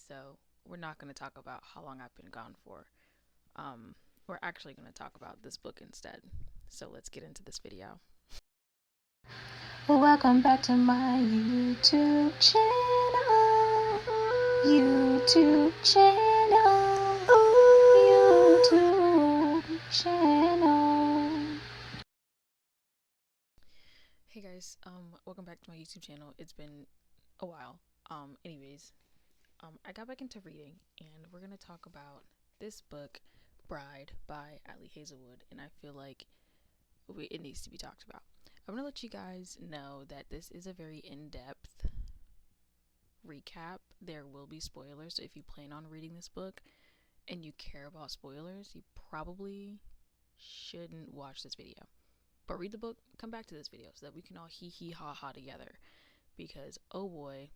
So we're not going to talk about how long I've been gone for. Um, we're actually going to talk about this book instead. So let's get into this video. Welcome back to my YouTube channel. YouTube channel. YouTube channel. Hey guys, welcome back to my YouTube channel. It's been a while. I got back into reading and we're going to talk about this book, Bride by Ali Hazelwood, and I feel like it needs to be talked about. I'm going to let you guys know that this is a very in-depth recap. There will be spoilers, so if you plan on reading this book and you care about spoilers, you probably shouldn't watch this video. But read the book, come back to this video so that we can all hee hee ha ha together. Because oh boy,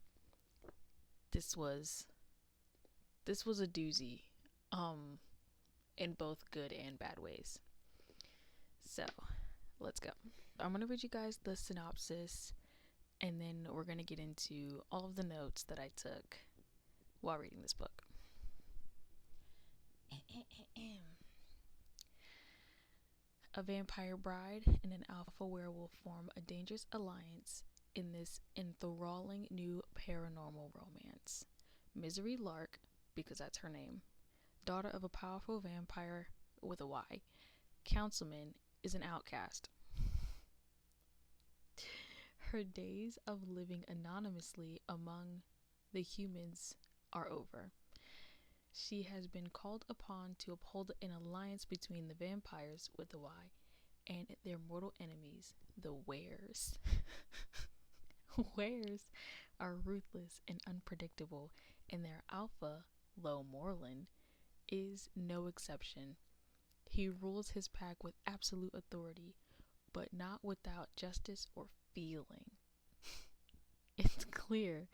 this was a doozy. In both good and bad ways. So, let's go. I'm gonna read you guys the synopsis and then we're gonna get into all of the notes that I took while reading this book. A vampire bride and an alpha werewolf form a dangerous alliance in this enthralling new paranormal romance. Misery Lark, because that's her name, daughter of a powerful vampire with a Y, councilman, is an outcast. Her days of living anonymously among the humans are over. She has been called upon to uphold an alliance between the vampires with the Y and their mortal enemies, the Wares. Wares are ruthless and unpredictable, and their alpha, Lo Morlin, is no exception. He rules his pack with absolute authority, but not without justice or feeling. It's clear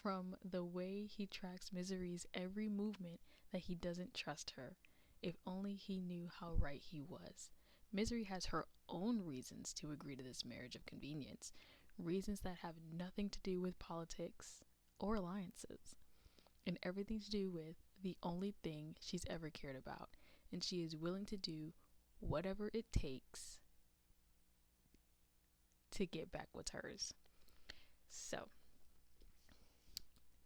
from the way he tracks Misery's every movement that he doesn't trust her. If only he knew how right he was. Misery has her own reasons to agree to this marriage of convenience, reasons that have nothing to do with politics or alliances, and everything to do with the only thing she's ever cared about, and she is willing to do whatever it takes to get back what's hers. So,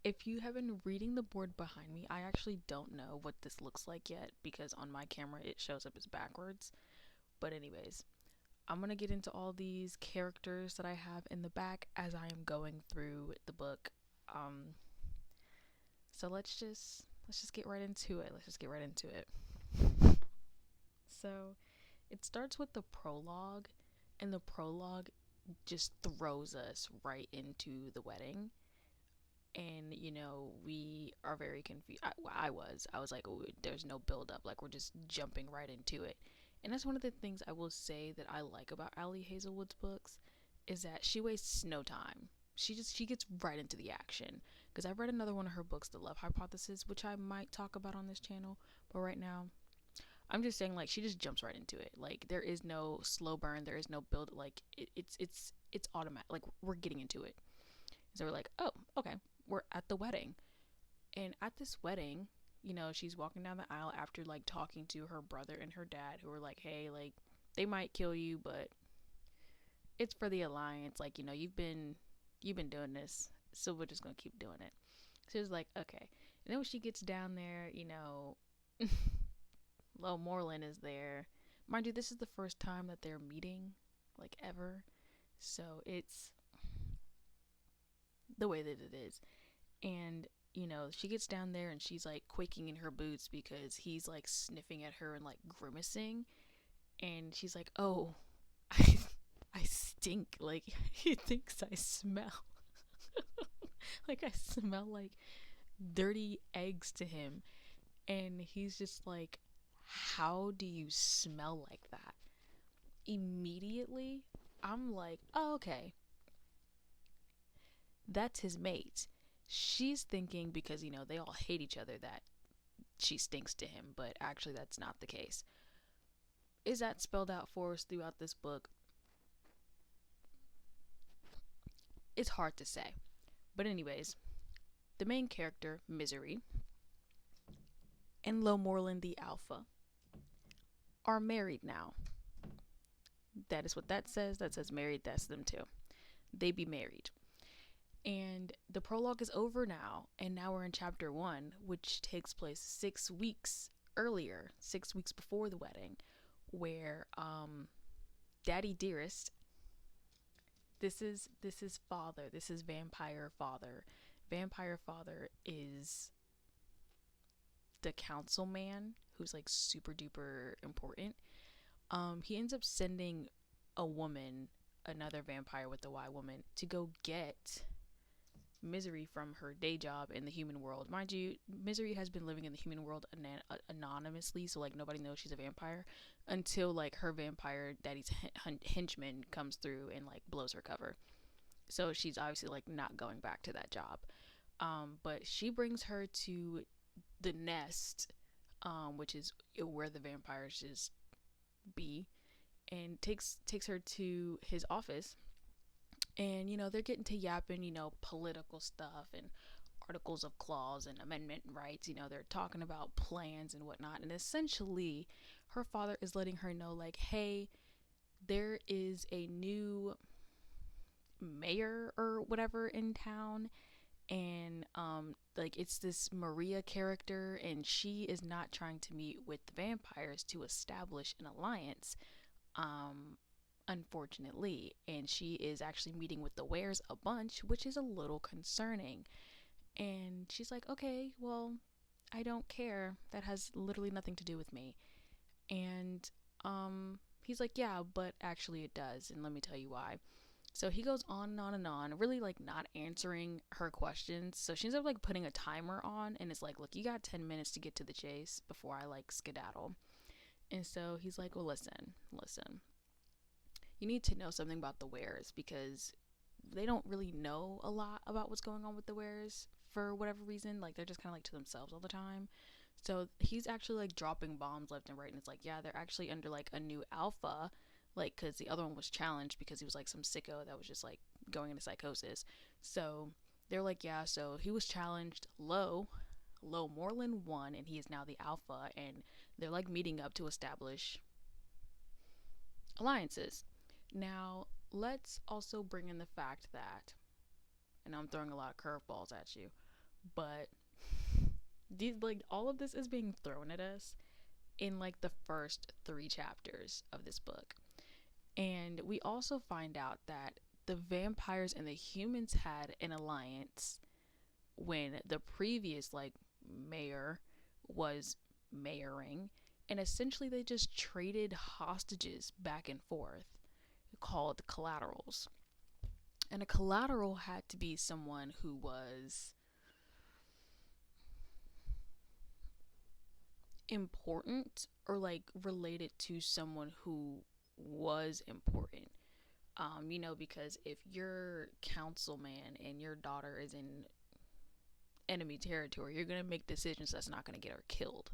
if you have been reading the board behind me, I actually don't know what this looks like yet because on my camera it shows up as backwards. But anyways, I'm going to get into all these characters that I have in the back as I am going through the book. So let's just get right into it. So, it starts with the prologue, and the prologue just throws us right into the wedding. And we are very confused. I was like, oh, there's no build up, like we're just jumping right into it. And that's one of the things I will say that I like about Ali Hazelwood's books, is that she wastes no time. She gets right into the action. Because I've read another one of her books, The Love Hypothesis, which I might talk about on this channel, but right now I'm just saying, like, she just jumps right into it. Like, there is no slow burn, there is no build. Like, it's automatic. Like, we're getting into it. So we're like, oh, okay, we're at the wedding. And at this wedding, she's walking down the aisle after like talking to her brother and her dad, who are like, hey, like, they might kill you, but it's for the alliance. Like, you've been doing this, so we're just gonna keep doing it. So it's like, okay. And then when she gets down there, Lo Moreland is there. Mind you, this is the first time that they're meeting, like, ever. So it's the way that it is. And she gets down there and she's like quaking in her boots because he's like sniffing at her and like grimacing. And she's like, oh, I, I stink. Like, he thinks I smell. Like, I smell like dirty eggs to him. And he's just like, how do you smell like that? Immediately, I'm like, oh, okay. That's his mate. She's thinking, because they all hate each other, that she stinks to him, but actually that's not the case. Is that spelled out for us throughout this book? It's hard to say. But anyways, the main character, Misery, and Lomorland the Alpha are married now. That is what that says. That says married. That's them too. They be married. And the prologue is over now, and now we're in chapter 1, which takes place 6 weeks earlier, 6 weeks before the wedding, where Daddy Dearest, this is father, this is vampire father. Vampire father is the councilman who's like super duper important. He ends up sending a woman, another vampire with the Y woman, to go get Misery from her day job in the human world. Mind you, Misery has been living in the human world anonymously, so like nobody knows she's a vampire until like her vampire daddy's henchman comes through and like blows her cover. So she's obviously like not going back to that job. But she brings her to the nest, which is where the vampires just be, and takes her to his office. And they're getting to yapping, political stuff and articles of clause and amendment rights. They're talking about plans and whatnot. And essentially, her father is letting her know, like, hey, there is a new mayor or whatever in town, and like it's this Maria character, and she is not trying to meet with the vampires to establish an alliance, unfortunately, and she is actually meeting with the Wares a bunch, which is a little concerning. And she's like, okay, well, I don't care, that has literally nothing to do with me. And he's like, yeah, but actually it does, and let me tell you why. So he goes on and on and on, really like not answering her questions. So she ends up like putting a timer on, and it's like, look, you got 10 minutes to get to the chase before I like skedaddle. And so he's like, well, listen, you need to know something about the Wares, because they don't really know a lot about what's going on with the Wares for whatever reason. Like they're just kind of like to themselves all the time. So he's actually like dropping bombs left and right, and it's like, yeah, they're actually under like a new alpha, like because the other one was challenged because he was like some sicko that was just like going into psychosis. So they're like, yeah, so he was challenged low Moreland won, and he is now the alpha, and they're like meeting up to establish alliances. Now let's also bring in the fact that, and I'm throwing a lot of curveballs at you, but these like all of this is being thrown at us in like the first 3 chapters of this book. And we also find out that the vampires and the humans had an alliance when the previous like mayor was mayoring, and essentially they just traded hostages back and forth called collaterals. And a collateral had to be someone who was important or like related to someone who was important. Because if your councilman and your daughter is in enemy territory, you're gonna make decisions that's not gonna get her killed.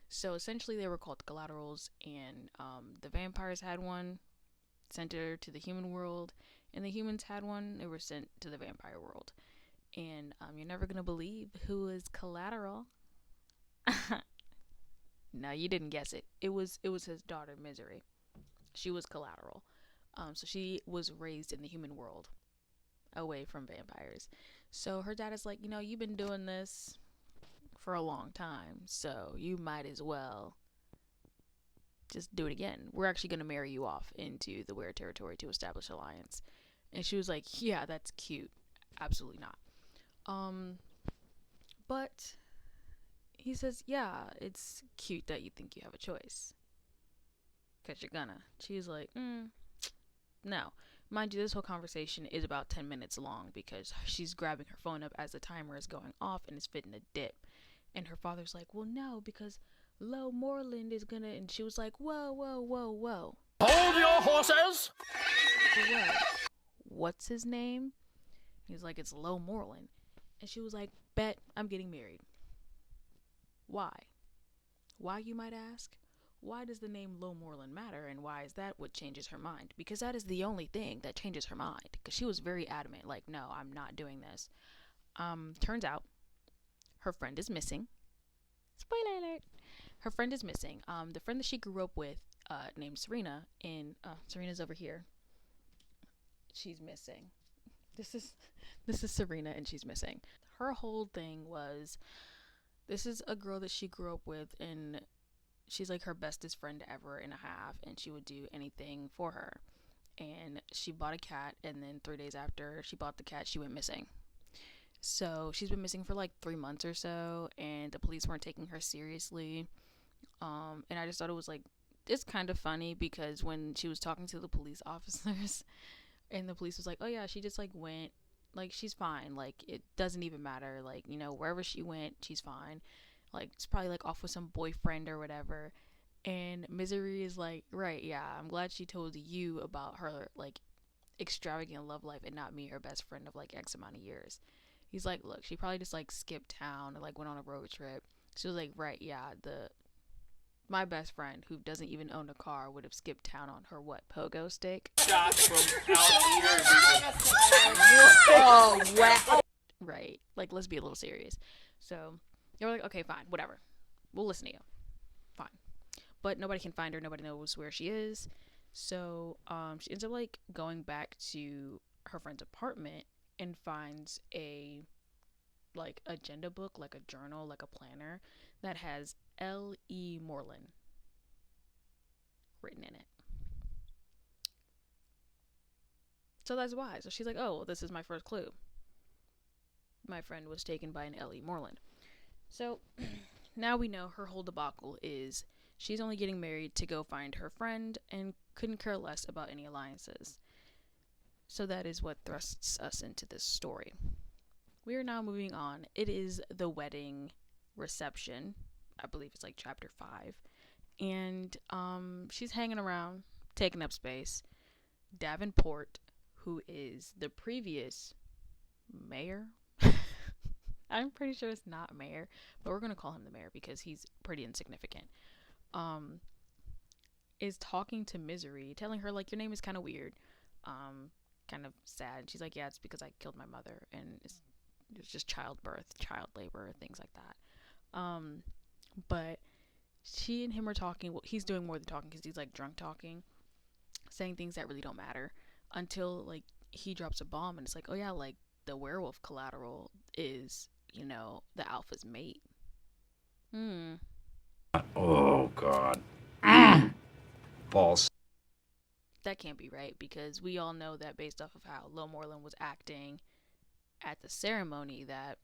So essentially, they were called collaterals, and the vampires had one, sent her to the human world, and the humans had one, they were sent to the vampire world. And you're never gonna believe who is collateral. No, you didn't guess it. It was his daughter Misery. She was collateral. So she was raised in the human world, away from vampires. So her dad is like, you've been doing this for a long time, so you might as well just do it again. We're actually going to marry you off into the Were territory to establish alliance. And she was like, yeah, that's cute. Absolutely not. But he says, yeah, it's cute that you think you have a choice, because you're gonna. She's like, no. Mind you, this whole conversation is about 10 minutes long, because she's grabbing her phone up as the timer is going off and is fitting a dip. And her father's like, well, no, because Low Moreland is gonna. And she was like, whoa, whoa, whoa, whoa. Hold your horses! Whoa. What's his name? He's like, it's Low Moreland. And she was like, bet I'm getting married. Why? Why, you might ask? Why does the name Low Moreland matter, and why is that what changes her mind? Because that is the only thing that changes her mind. Because she was very adamant, like, no, I'm not doing this. Turns out her friend is missing. Spoiler alert. Her friend is missing. The friend that she grew up with, named Serena, and Serena's over here. She's missing. This is this is Serena, and she's missing. Her whole thing was, this is a girl that she grew up with, and she's like her bestest friend ever and a half, and she would do anything for her. And she bought a cat, and then 3 days after she bought the cat, she went missing. So she's been missing for like 3 months or so, and the police weren't taking her seriously. And I just thought it was like, it's kind of funny because when she was talking to the police officers, and the police was like, oh yeah, she just like went, like she's fine, like it doesn't even matter, like, you know, wherever she went, she's fine, like it's probably like off with some boyfriend or whatever. And Misery is like, right, yeah, I'm glad she told you about her like extravagant love life and not me, her best friend of like X amount of years. He's like, look, she probably just like skipped town or like went on a road trip. She was like, right, yeah, the my best friend who doesn't even own a car would have skipped town on her what, pogo stick? Shots from out here. Oh, wow. Right. Like, let's be a little serious. So they were like, okay, fine, whatever. We'll listen to you. Fine. But nobody can find her. Nobody knows where she is. So she ends up like going back to her friend's apartment and finds a like agenda book, like a journal, like a planner that has L.E. Moreland written in it. So that's why. So she's like, oh, well, this is my first clue. My friend was taken by an L.E. Moreland. So now we know her whole debacle is she's only getting married to go find her friend and couldn't care less about any alliances. So that is what thrusts us into this story. We are now moving on. It is the wedding reception. I believe it's like chapter 5. And she's hanging around, taking up space. Davenport, who is the previous mayor. I'm pretty sure it's not mayor, but we're going to call him the mayor because he's pretty insignificant. Is talking to Misery, telling her like, your name is kind of weird. Kind of sad. She's like, yeah, it's because I killed my mother, and it's just childbirth, child labor, things like that. But she and him are talking. Well, he's doing more than talking because he's like drunk talking, saying things that really don't matter until like he drops a bomb, and it's like, oh yeah, like the werewolf collateral is, you know, the alpha's mate. Oh God. Balls. That can't be right because we all know that based off of how Lo Moreland was acting at the ceremony that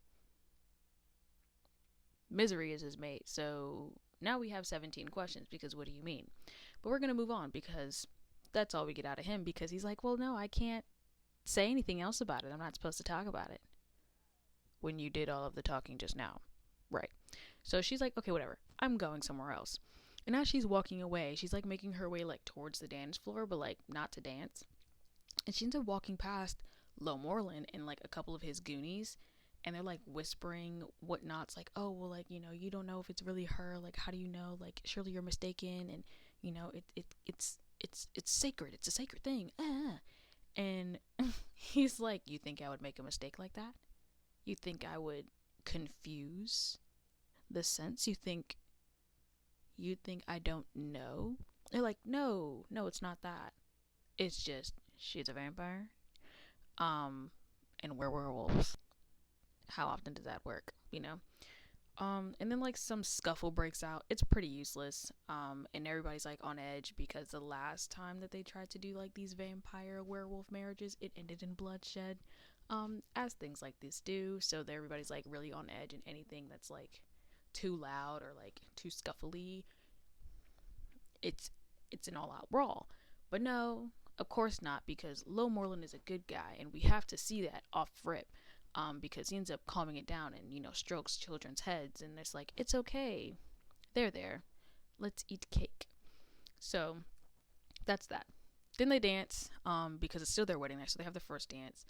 Misery is his mate. So now we have 17 questions because what do you mean? But we're going to move on because that's all we get out of him because he's like, well, no, I can't say anything else about it. I'm not supposed to talk about it. When you did all of the talking just now. Right. So she's like, okay, whatever. I'm going somewhere else. And as she's walking away, she's like making her way like towards the dance floor, but like not to dance. And she ends up walking past Lo Moreland and like a couple of his goonies. And they're like whispering whatnots, like, oh, well, like, you know, you don't know if it's really her. Like, how do you know? Like, surely you're mistaken. And, you know, it's sacred. It's a sacred thing. And he's like, you think I would make a mistake like that? You think I would confuse the sense? You think I don't know? They're like, no, it's not that. It's just she's a vampire. And we're werewolves. How often does that work? You know? And then like some scuffle breaks out. It's pretty useless. And everybody's like on edge because the last time that they tried to do like these vampire werewolf marriages, it ended in bloodshed. As things like this do. So everybody's like really on edge, and anything that's like too loud or like too scuffly, it's an all-out brawl. But no, of course not, because Lo Moreland is a good guy, and we have to see that off rip. Because he ends up calming it down and, you know, strokes children's heads, and it's like, it's okay. They're there. Let's eat cake. So that's that. Then they dance, because it's still their wedding night, so they have the first dance.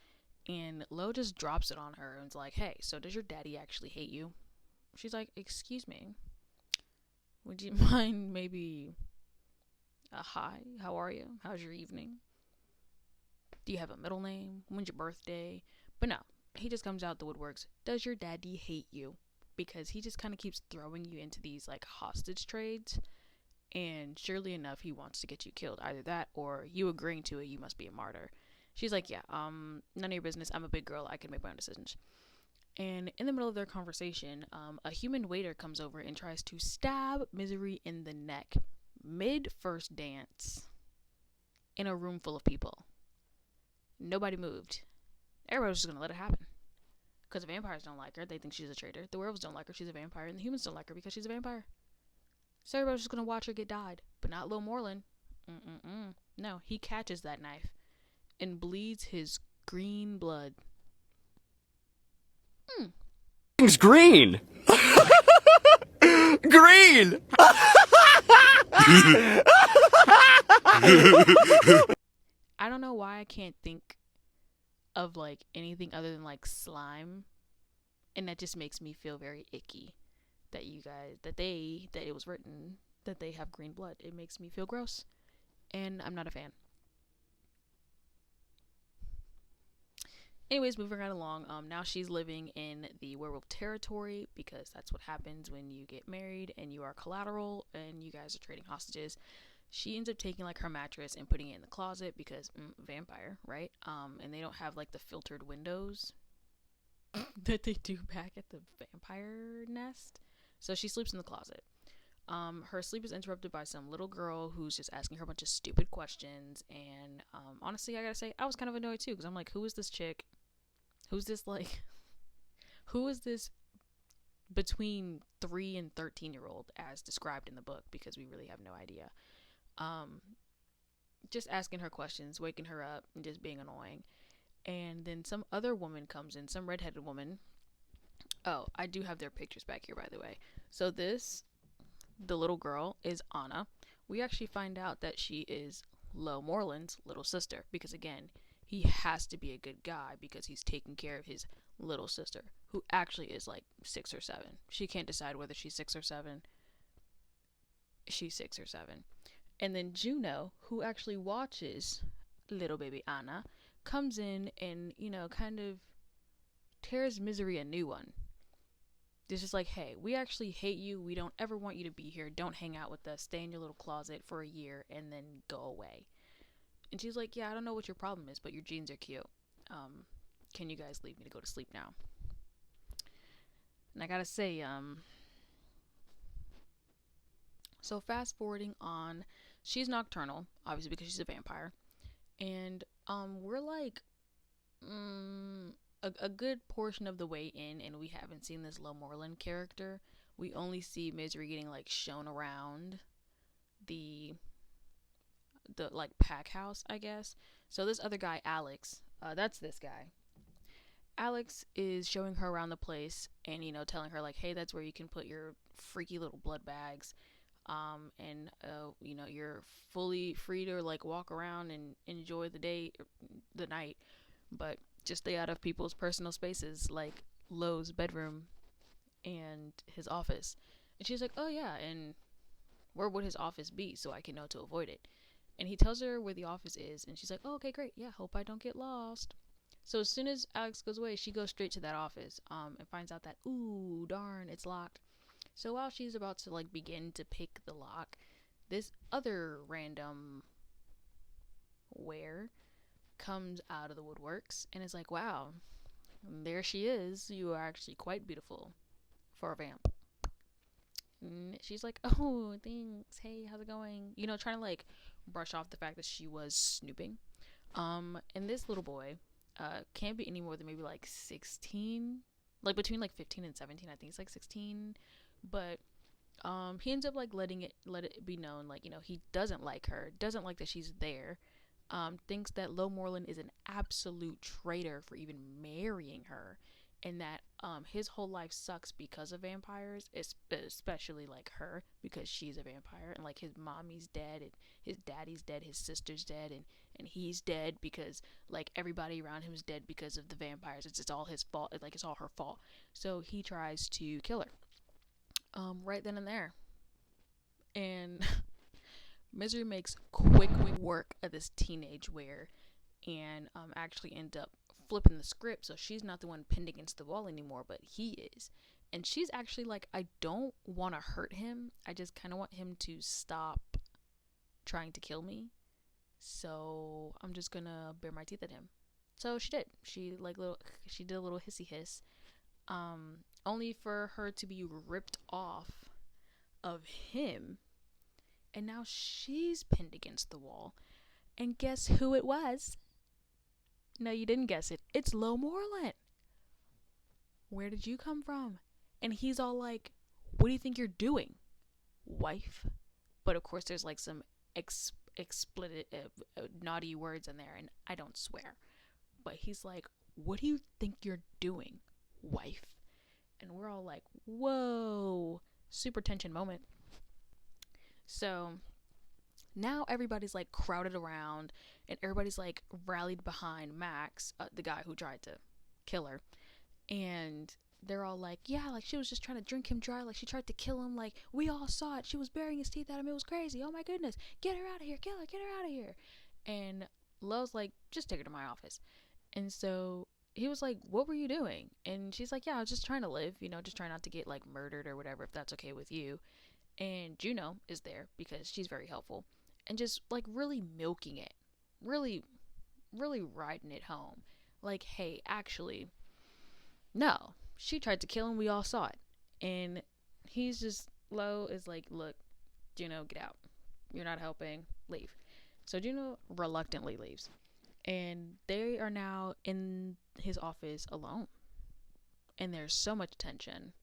And Lo just drops it on her and is like, hey, so does your daddy actually hate you? She's like, excuse me. Would you mind maybe a hi? How are you? How's your evening? Do you have a middle name? When's your birthday? But no. he just comes out the woodworks. Does your daddy hate you? Because he just kind of keeps throwing you into these like hostage trades, and surely enough, he wants to get you killed. Either that, or you agreeing to it, you must be a martyr. She's like, yeah, none of your business. I'm a big girl. I can make my own decisions. And in the middle of their conversation, a human waiter comes over and tries to stab Misery in the neck mid first dance in a room full of people. Nobody moved. Everybody was just gonna let it happen. Because the vampires don't like her. They think she's a traitor. The werewolves don't like her. She's a vampire. And the humans don't like her because she's a vampire. So everybody's just gonna watch her get died. But not Lil Morland. No, he catches that knife and bleeds his green blood. Thing's green. Green. I don't know why I can't think of like anything other than like slime, and that just makes me feel very icky. That you guys, that it was written that they have green blood. It makes me feel gross, and I'm not a fan. Anyways, moving right along. Now she's living in the werewolf territory because that's what happens when you get married and you are collateral and you guys are trading hostages. She ends up taking like her mattress and putting it in the closet because vampire, right? And they don't have like the filtered windows that they do back at the vampire nest. So she sleeps in the closet. Her sleep is interrupted by some little girl who's just asking her a bunch of stupid questions. And honestly, I gotta say, I was kind of annoyed too because I'm like, who is this chick? Who's this like? Who is this between 3 and 13-year-old as described in the book? Because we really have no idea. Just asking her questions, waking her up, and just being annoying. And then some other woman comes in, some redheaded woman. Oh, I do have their pictures back here, by the way. So the little girl is Anna. We actually find out that she is Lo Morland's little sister because, again, he has to be a good guy because he's taking care of his little sister, who actually is like 6 or 7. She can't decide whether she's 6 or 7. She's 6 or 7. And then Juno, who actually watches little baby Anna, comes in and, kind of tears Misery a new one. It's just like, hey, we actually hate you. We don't ever want you to be here. Don't hang out with us. Stay in your little closet for a year and then go away. And she's like, yeah, I don't know what your problem is, but your jeans are cute. Can you guys leave me to go to sleep now? And I gotta say, so fast forwarding on, she's nocturnal, obviously because she's a vampire. And we're like a good portion of the way in, and we haven't seen this Lo Morland character. We only see Misery getting like shown around the like pack house, I guess. So this other guy, Alex, that's this guy. Alex is showing her around the place and telling her like, hey, that's where you can put your freaky little blood bags. And you're fully free to like walk around and enjoy the night, but just stay out of people's personal spaces like Lo's bedroom and his office. And she's like, oh yeah, and where would his office be so I can know to avoid it? And he tells her where the office is, and she's like, oh, okay, great, yeah, hope I don't get lost. So as soon as Alex goes away, she goes straight to that office, and finds out that, ooh, darn, it's locked. So while she's about to like begin to pick the lock, this other random were comes out of the woodworks and is like, wow, there she is. You are actually quite beautiful for a vamp. And she's like, oh, thanks. Hey, how's it going? Trying to like brush off the fact that she was snooping. And this little boy can't be any more than maybe like 16, like between like 15 and 17. I think it's like 16. But he ends up like let it be known, like, he doesn't like her, doesn't like that she's there, thinks that Lo Morland is an absolute traitor for even marrying her, and that his whole life sucks because of vampires, especially like her, because she's a vampire, and like his mommy's dead and his daddy's dead, his sister's dead, and he's dead because like everybody around him is dead because of the vampires. It's all his fault. Like it's all her fault. So he tries to kill her right then and there. And Misery makes quick work of this teenage wear and actually end up flipping the script, so she's not the one pinned against the wall anymore, but he is. And she's actually like, I don't want to hurt him. I just kind of want him to stop trying to kill me. So I'm just gonna bare my teeth at him. So she did. She did a little hissy hiss. Only for her to be ripped off of him. And now she's pinned against the wall. And guess who it was? No, you didn't guess it. It's Lo Moreland. Where did you come from? And he's all like, what do you think you're doing, wife? But of course, there's like some explicit naughty words in there, and I don't swear. But he's like, what do you think you're doing, wife? And we're all like, whoa, super tension moment. So now everybody's like crowded around, and everybody's like rallied behind Max, the guy who tried to kill her. And they're all like, yeah, like she was just trying to drink him dry, like she tried to kill him, like we all saw it, she was burying his teeth at him, it was crazy, oh my goodness, get her out of here, kill her, get her out of here. And Lo's like, just take her to my office. And so he was like, what were you doing? And she's like, yeah, I was just trying to live, just trying not to get like murdered or whatever, if that's okay with you. And Juno is there because she's very helpful and just like really milking it, really riding it home, like, hey, actually no, she tried to kill him, we all saw it. And he's just, Lo is like, look, Juno, get out, you're not helping, leave. So Juno reluctantly leaves, and they are now in his office alone, and there's so much tension.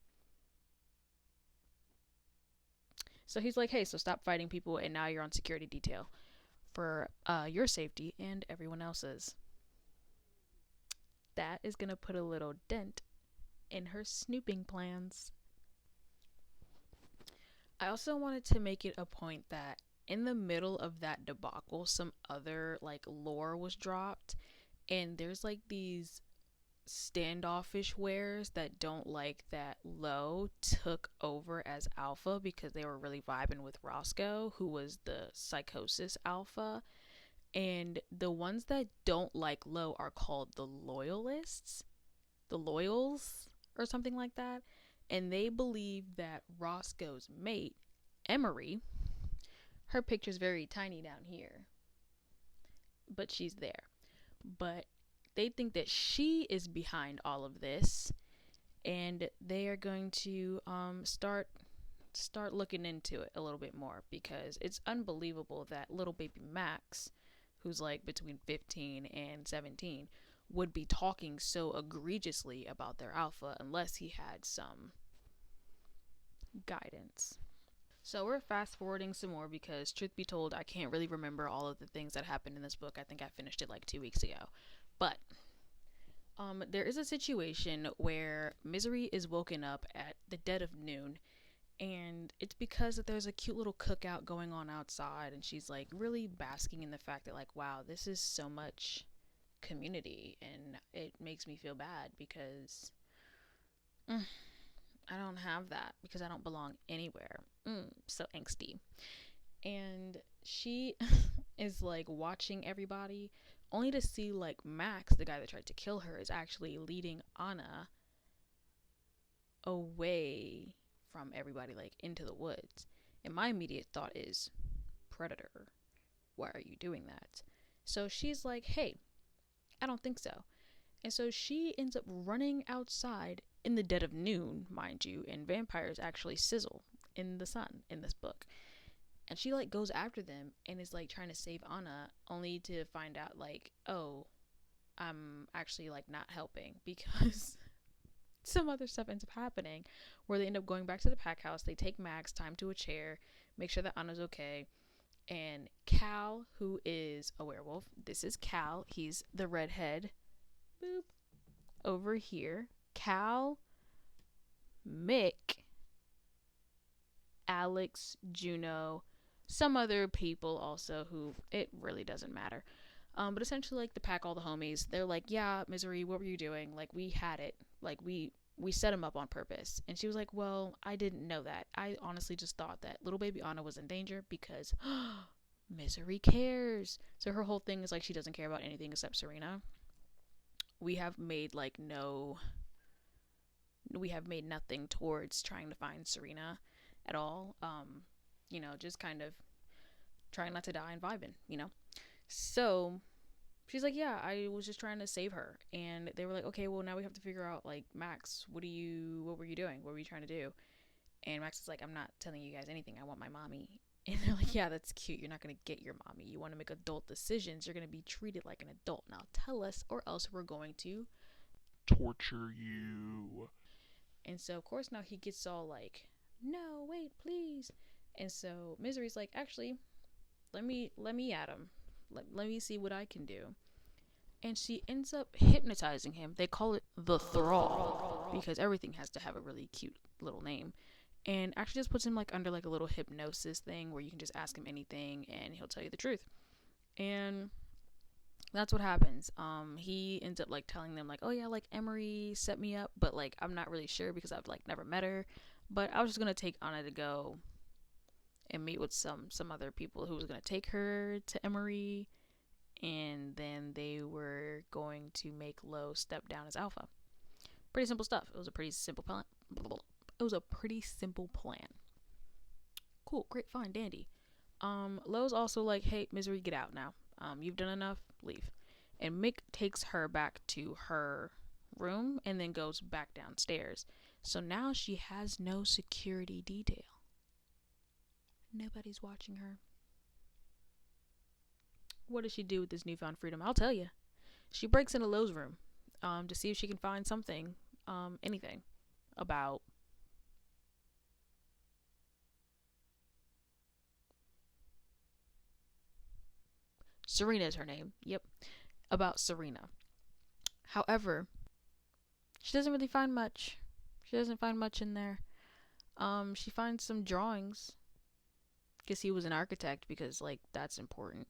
So he's like, hey, so stop fighting people, and now you're on security detail for your safety and everyone else's. That is going to put a little dent in her snooping plans. I also wanted to make it a point that in the middle of that debacle, some other like lore was dropped, and there's like these standoffish wares that don't like that Lo took over as alpha because they were really vibing with Roscoe, who was the psychosis alpha. And the ones that don't like Lo are called the loyalists, the loyals, or something like that. And they believe that Roscoe's mate, Emery, her picture's very tiny down here, but she's there. But they think that she is behind all of this, and they are going to start looking into it a little bit more, because it's unbelievable that little baby Max, who's like between 15 and 17, would be talking so egregiously about their alpha unless he had some guidance. So we're fast forwarding some more because, truth be told, I can't really remember all of the things that happened in this book. I think I finished it like 2 weeks ago. But there is a situation where Misery is woken up at the dead of noon, and it's because that there's a cute little cookout going on outside, and she's like really basking in the fact that like, wow, this is so much community, and it makes me feel bad because I don't have that, because I don't belong anywhere. So angsty. And she is like watching everybody, only to see like Max, the guy that tried to kill her, is actually leading Anna away from everybody, like into the woods. And my immediate thought is, predator, why are you doing that? So she's like, hey, I don't think so. And so she ends up running outside in the dead of noon, mind you, and vampires actually sizzle in the sun in this book. And she like goes after them and is like trying to save Anna, only to find out like, oh, I'm actually like not helping, because some other stuff ends up happening where they end up going back to the pack house. They take Max, tie him to a chair, make sure that Anna's okay. And Cal, who is a werewolf, this is Cal, he's the redhead, boop, over here. Cal, Mick, Alex, Juno, some other people also who it really doesn't matter. But essentially, like, the pack, all the homies, they're like, yeah, Misery, what were you doing? Like, we had it. Like, we set him up on purpose. And she was like, well, I didn't know that. I honestly just thought that little baby Anna was in danger because Misery cares. So her whole thing is like, she doesn't care about anything except Serena, we have made like no, we have made nothing towards trying to find Serena at all. Just kind of trying not to die and vibing. So she's like, yeah, I was just trying to save her. And they were like, okay, well, now we have to figure out, like, Max, what were you doing? What were you trying to do? And Max is like, I'm not telling you guys anything. I want my mommy. And they're like, yeah, that's cute. You're not going to get your mommy. You want to make adult decisions. You're going to be treated like an adult. Now tell us, or else we're going to Torture you. And so, of course, now he gets all like, no, wait, please. And so Misery's like, actually, let me at him. Let me see what I can do. And she ends up hypnotizing him. They call it the thrall because everything has to have a really cute little name. And actually just puts him like under like a little hypnosis thing where you can just ask him anything and he'll tell you the truth. And that's what happens. He ends up like telling them like, oh yeah, like Emery set me up, but like I'm not really sure because I've like never met her. But I was just gonna take Anna to go and meet with some other people who was gonna take her to Emery, and then they were going to make Lo step down as alpha. Pretty simple stuff. It was a pretty simple plan. Cool, great, fine, dandy. Lo's also like, hey, Misery, get out now. You've done enough, leave. And Mick takes her back to her room and then goes back downstairs. So now she has no security detail. Nobody's watching her. What does she do with this newfound freedom? I'll tell you. She breaks into Lo's room to see if she can find something, anything about Serena is her name. Yep. About Serena. However, she doesn't really find much. She doesn't find much in there. She finds some drawings because he was an architect, because like that's important.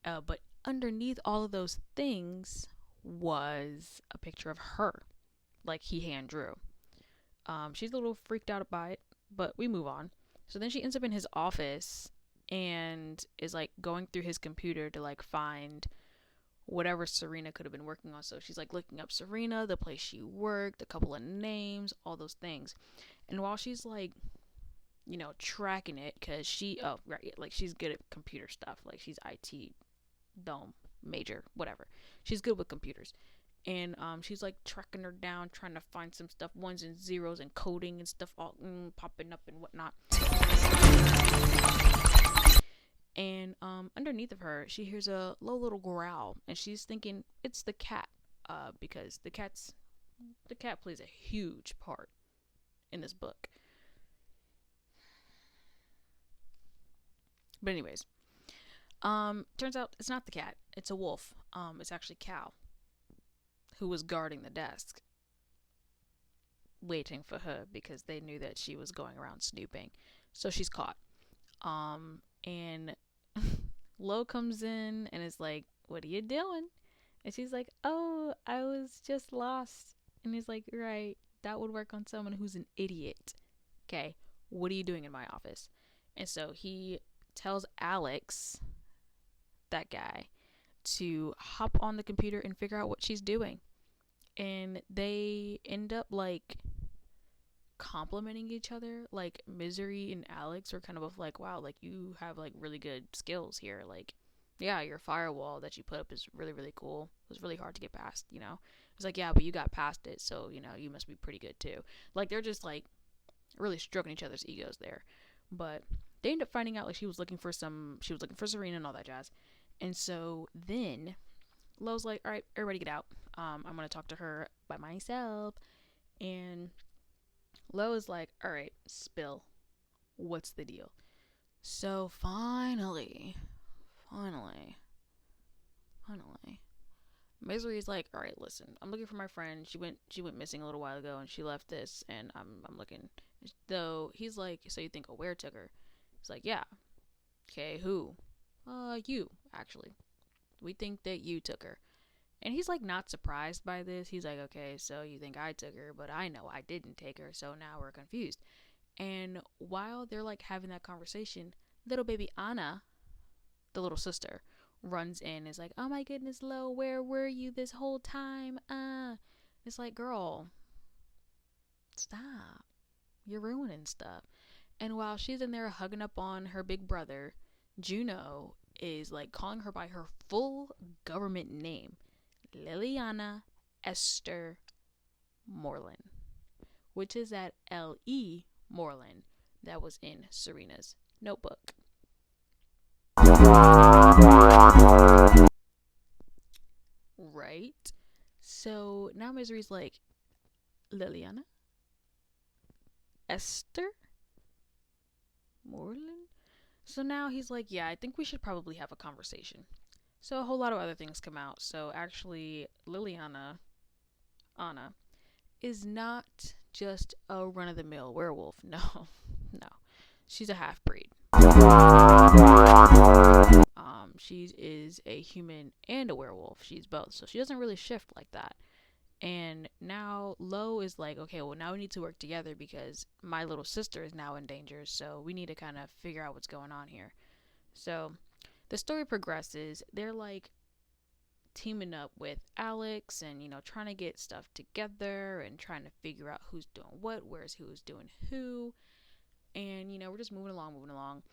But underneath all of those things was a picture of her, like he hand drew. She's a little freaked out by it, but we move on. So then she ends up in his office and is like going through his computer to like find whatever Serena could have been working on. So she's like looking up Serena, the place she worked, a couple of names, all those things. And while she's like, tracking it, because like she's good at computer stuff. Like she's IT dome major, whatever. She's good with computers. And she's like tracking her down, trying to find some stuff, ones and zeros and coding and stuff all popping up and whatnot. And underneath of her, she hears a low little growl, and she's thinking it's the cat, because the cat plays a huge part in this book. But anyways, turns out it's not the cat; it's a wolf. It's actually Cal, who was guarding the desk, waiting for her because they knew that she was going around snooping. So she's caught. And Lo comes in and is like, what are you doing? And she's like, oh, I was just lost. And he's like, right, that would work on someone who's an idiot. Okay, what are you doing in my office? And so he tells Alex, that guy, to hop on the computer and figure out what she's doing. And they end up like complimenting each other. Like Misery and Alex are kind of like, wow, like you have like really good skills here. Like, yeah, your firewall that you put up is really, really cool. It was really hard to get past, It's like, yeah, but you got past it, so you must be pretty good too. Like they're just like really stroking each other's egos there. But they end up finding out like she was looking for Serena and all that jazz. And so then Lo's like, all right, everybody get out. I'm gonna talk to her by myself. And Lo is like, all right, spill. What's the deal? So finally, Misery's like, all right, listen, I'm looking for my friend. She went missing a little while ago, and she left this, and I'm looking. Though he's like, so you think a where took her? He's like, yeah. Okay, who? You actually. We think that you took her. And he's like not surprised by this. He's like, okay, so you think I took her, but I know I didn't take her, so now we're confused. And while they're like having that conversation, little baby Anna, the little sister, runs in, is like, oh my goodness, Lo, where were you this whole time? It's like, girl, stop. You're ruining stuff. And while she's in there hugging up on her big brother, Juno is like calling her by her full government name, Liliana Esther Moreland, which is that L.E. Moreland that was in Serena's notebook. Right? So now Misery's like, Liliana? Esther? Moreland? So now he's like, yeah, I think we should probably have a conversation. So a whole lot of other things come out. So actually, Anna, is not just a run-of-the-mill werewolf. No, no. She's a half-breed. She is a human and a werewolf. She's both. So she doesn't really shift like that. And now Lo is like, okay, well, now we need to work together because my little sister is now in danger. So we need to kind of figure out what's going on here. So the story progresses. They're like teaming up with Alex and, trying to get stuff together and trying to figure out who's doing what, where's who's doing who. And, we're just moving along.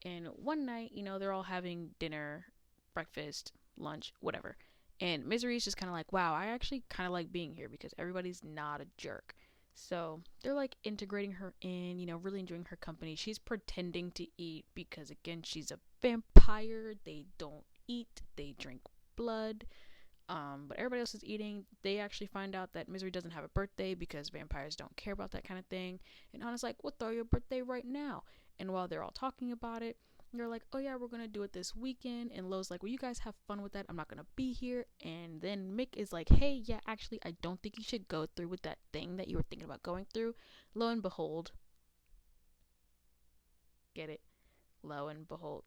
And one night, they're all having dinner, breakfast, lunch, whatever. And Misery's just kind of like, wow, I actually kind of like being here because everybody's not a jerk. So they're like integrating her in, really enjoying her company. She's pretending to eat because, again, she's a vampire. They don't eat, they drink blood. But everybody else is eating. They actually find out that Misery doesn't have a birthday because vampires don't care about that kind of thing. And Anna's like, we'll throw your birthday right now. And while they're all talking about it, they're like, oh yeah, we're going to do it this weekend. And Lo's like, well, you guys have fun with that. I'm not going to be here. And then Mick is like, hey, yeah, actually, I don't think you should go through with that thing that you were thinking about going through. Lo and behold. Get it? Lo and behold.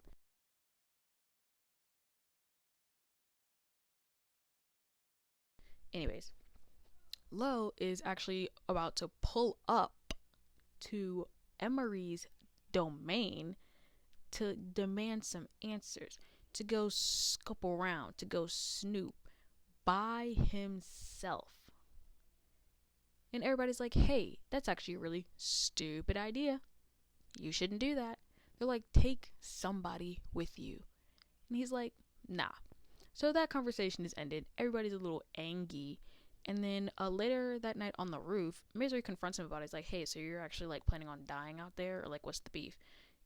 Anyways, Lo is actually about to pull up to Emery's domain to demand some answers, to go scope around, to go snoop by himself. And everybody's like, hey, that's actually a really stupid idea. You shouldn't do that. They're like, take somebody with you. And he's like, nah. So that conversation is ended. Everybody's a little angry. And then later that night on the roof, Misery confronts him about it. He's like, hey, so you're actually like planning on dying out there? Or like, what's the beef?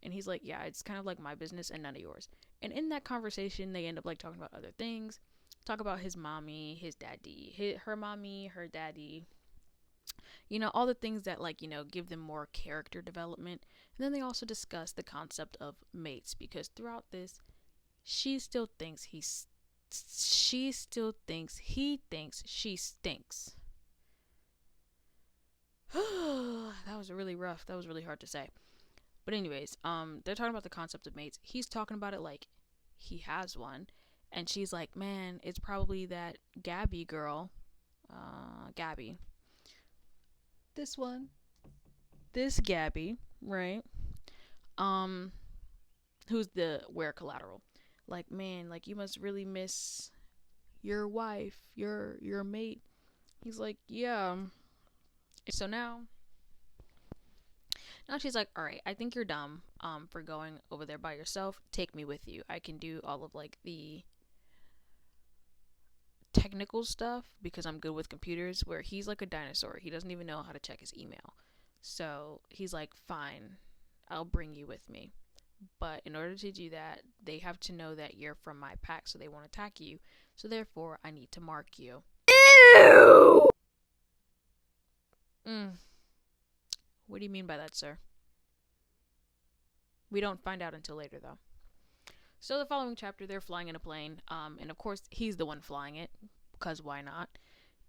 And he's like, yeah, it's kind of like my business and none of yours. And in that conversation, they end up like talking about other things. Talk about his mommy, his daddy, her mommy, her daddy. All the things that like, give them more character development. And then they also discuss the concept of mates because throughout this, she still thinks he thinks she stinks. That was really rough. That was really hard to say. But anyways, they're talking about the concept of mates. He's talking about it like he has one. And she's like, man, it's probably that Gabby girl. Gabby. This Gabby, right? Who's the wear collateral. Like, man, like you must really miss your wife, your mate. He's like, yeah. So now she's like, all right, I think you're dumb for going over there by yourself. Take me with you. I can do all of like the technical stuff because I'm good with computers, where he's like a dinosaur. He doesn't even know how to check his email. So he's like, fine, I'll bring you with me. But in order to do that, they have to know that you're from my pack, so they won't attack you. So therefore, I need to mark you. Ew! What do you mean by that, sir? We don't find out until later, though. So the following chapter, they're flying in a plane, and of course, he's the one flying it, because why not?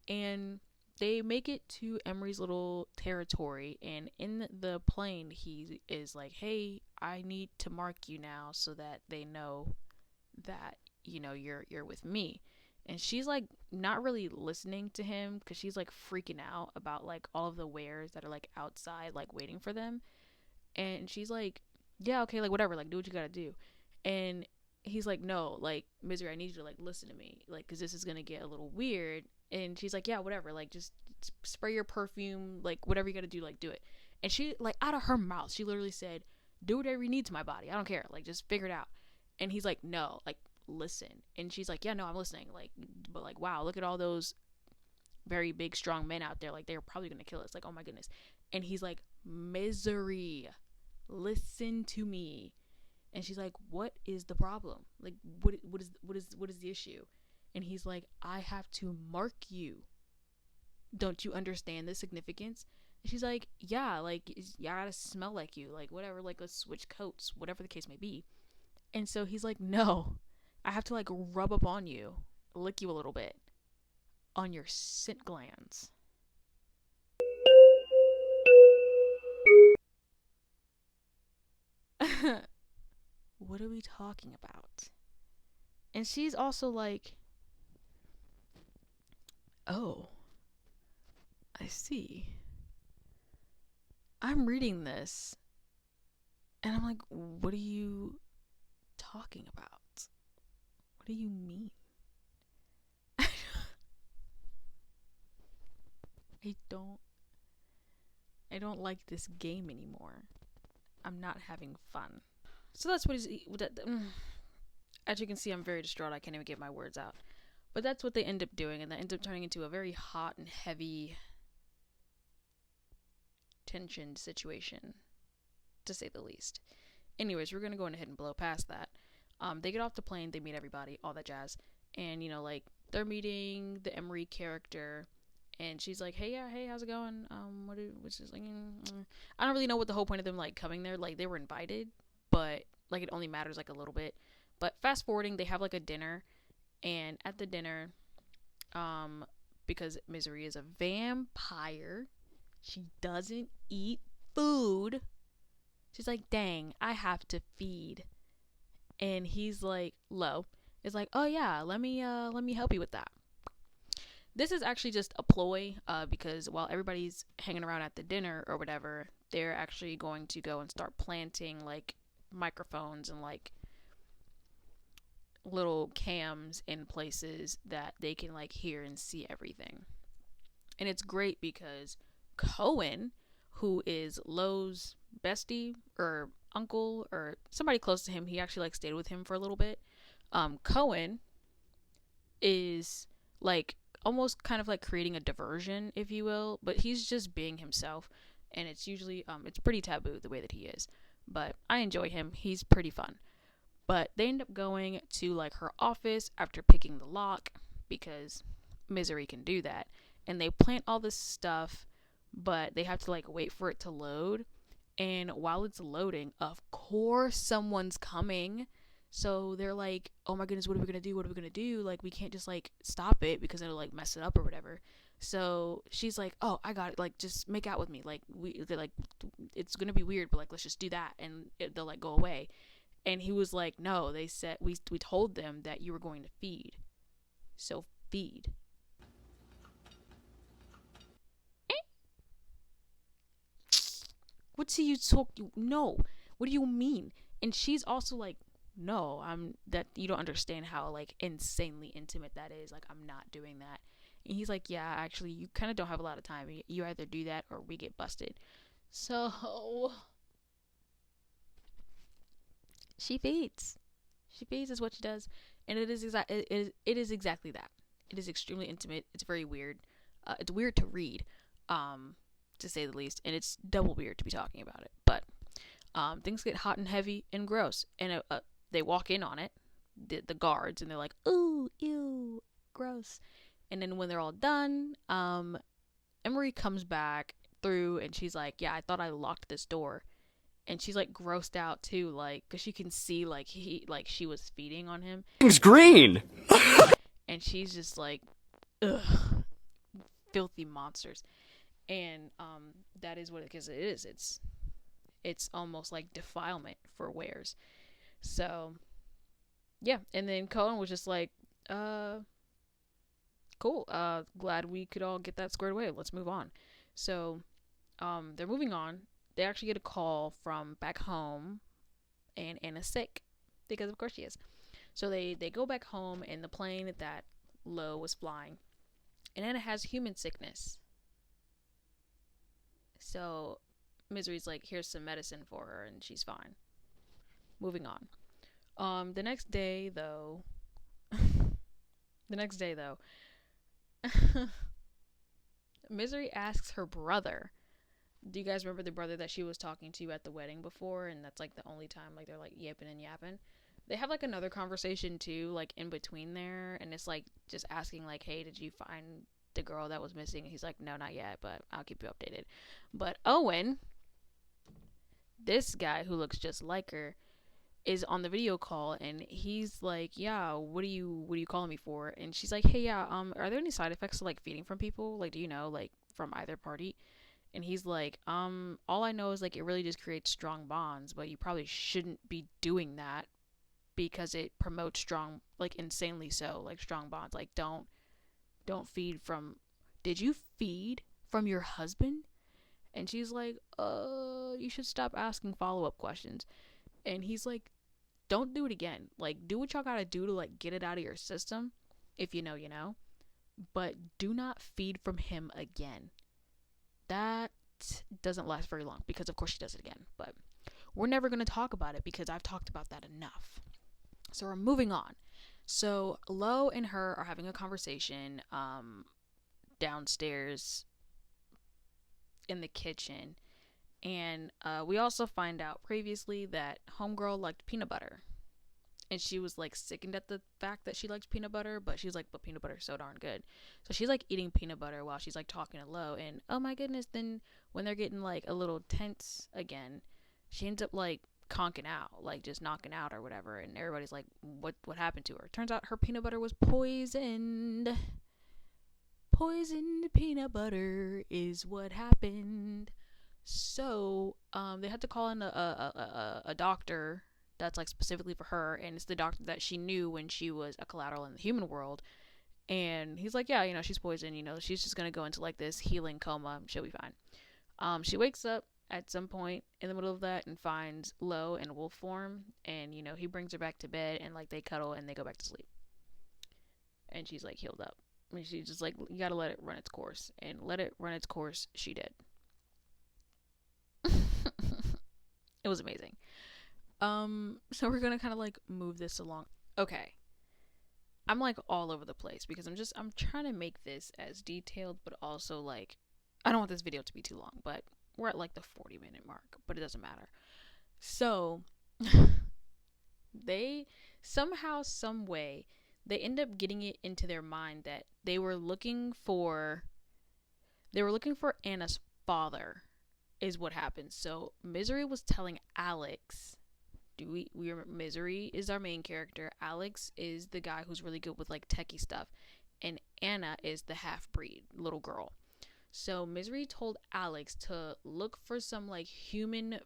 And they make it to Emery's little territory, and in the plane, he is like, hey, I need to mark you now so that they know that, you're with me. And she's like not really listening to him because she's like freaking out about like all of the wares that are like outside like waiting for them. And she's like, yeah, okay, like whatever, like do what you gotta do. And he's like, no, like, Misery, I need you to, like, listen to me, like, because this is gonna get a little weird. And she's like, yeah, whatever, like, just spray your perfume, like, whatever you gotta do, like, do it. And she, like, out of her mouth, she literally said, do whatever you need to my body, I don't care, like, just figure it out. And he's like, no, like, listen. And she's like, yeah, no, I'm listening, like, but, like, wow, look at all those very big strong men out there, like, they're probably gonna kill us, like, oh my goodness. And he's like, Misery, listen to me. And she's like, what is the problem? Like, what is the issue? And he's like, I have to mark you. Don't you understand the significance? And she's like, yeah, like, yeah, I gotta smell like you, like, whatever, like, let's switch coats, whatever the case may be. And so he's like, no, I have to, like, rub up on you, lick you a little bit on your scent glands. What are we talking about? And she's also like, oh, I see. I'm reading this and I'm like, what are you talking about? What do you mean? I don't I don't like this game anymore. I'm not having fun. So that's what is. As you can see, I'm very distraught. I can't even get my words out. But that's what they end up doing, and that ends up turning into a very hot and heavy, tensioned situation, to say the least. Anyways, we're gonna go ahead and blow past that. They get off the plane, they meet everybody, all that jazz, and like, they're meeting the Emery character, and she's like, hey, yeah, hey, how's it going? What's this like? I don't really know what the whole point of them, like, coming there. Like, they were invited, but, like, it only matters, like, a little bit. But fast forwarding, they have, like, a dinner, and at the dinner, because Misery is a vampire, she doesn't eat food. She's like, dang, I have to feed. And he's like, Lo is like, oh yeah, let me help you with that. This is actually just a ploy, because while everybody's hanging around at the dinner or whatever, they're actually going to go and start planting, like, microphones and, like, little cams in places that they can, like, hear and see everything. And it's great because Cohen, who is Lo's bestie or uncle or somebody close to him, he actually, like, stayed with him for a little bit. Cohen is, like, almost kind of like creating a diversion, if you will, but he's just being himself, and it's usually it's pretty taboo the way that he is, but I enjoy him. He's pretty fun. But they end up going to, like, her office after picking the lock, because Misery can do that, and they plant all this stuff, but they have to, like, wait for it to load. And while it's loading, of course someone's coming. So they're like, oh my goodness, what are we gonna do? What are we gonna do? Like, we can't just, like, stop it because it'll, like, mess it up or whatever. So she's like, oh, I got it. Like, just make out with me. Like, they're like, it's gonna be weird, but, like, let's just do that, and they'll, like, go away. And he was like, no, they said, we told them that you were going to feed. So feed. What do you talk? No. What do you mean? And she's also like, no, that you don't understand how, like, insanely intimate that is. Like, I'm not doing that. And he's like, yeah, actually, you kind of don't have a lot of time. You either do that or we get busted. So she feeds. She feeds is what she does, and it is exactly that. It is extremely intimate. It's very weird. It's weird to read, to say the least, and it's double weird to be talking about it. But things get hot and heavy and gross, and they walk in on it, the guards, and they're like, ooh, ew, gross. And then when they're all done, Emery comes back through, and she's like, yeah, I thought I locked this door. And she's, like, grossed out too, like, because she can see, like, she was feeding on him. Thing's green. And she's just like, ugh, filthy monsters. And that is what it is. It's almost like defilement for wares. So yeah, and then Cohen was just like, cool, glad we could all get that squared away. Let's move on. So they're moving on. They actually get a call from back home, and Anna's sick, because of course she is. So they go back home in the plane that Lo was flying, and Anna has human sickness. So Misery's like, here's some medicine for her, and she's fine. Moving on. The next day though, Misery asks her brother. Do you guys remember the brother that she was talking to at the wedding before? And that's like the only time like they're like yipping and yapping. They have like another conversation too, like in between there, and it's like just asking like, "Hey, did you find the girl that was missing?" And he's like, "No, not yet, but I'll keep you updated." But Owen, this guy who looks just like her, is on the video call, and he's like, "Yeah, what are you calling me for?" And she's like, "Hey, yeah, are there any side effects to like feeding from people? Like, do you know, like from either party?" And he's like, all I know is like it really just creates strong bonds, but you probably shouldn't be doing that because it promotes strong, like insanely so, like strong bonds. Like don't feed from. Did you feed from your husband? And she's like, you should stop asking follow up questions. And he's like, don't do it again. Like, do what y'all gotta do to like get it out of your system. If you know, you know. But do not feed from him again. That doesn't last very long because of course she does it again. But we're never gonna talk about it because I've talked about that enough. So we're moving on. So Lo and her are having a conversation downstairs in the kitchen. And we also find out previously that Homegirl liked peanut butter. And she was like sickened at the fact that she likes peanut butter, but she's like, but peanut butter is so darn good. So she's like eating peanut butter while she's like talking to Lo. And oh my goodness, then when they're getting like a little tense again, she ends up like conking out, like just knocking out or whatever. And everybody's like, what happened to her? Turns out her peanut butter was poisoned. Poisoned peanut butter is what happened. So they had to call in a doctor that's like specifically for her, and it's the doctor that she knew when she was a collateral in the human world. And he's like, yeah, you know, she's poisoned, you know, she's just gonna go into like this healing coma, she'll be fine. She wakes up at some point in the middle of that and finds Lo in wolf form, and you know, he brings her back to bed, and like they cuddle and they go back to sleep, and she's like healed up. And she's just like, you gotta let it run its course, and let it run its course she did. It was amazing. So we're gonna kind of like move this along. Okay. I'm like all over the place because I'm trying to make this as detailed, but also like, I don't want this video to be too long, but we're at like the 40-minute mark, but it doesn't matter. So, they somehow, some way, they end up getting it into their mind that they were looking for Anna's father, is what happened. So Misery was telling Alex, Misery is our main character. Alex is the guy who's really good with like techie stuff, and Anna is the half breed little girl. So Misery told Alex to look for some like human,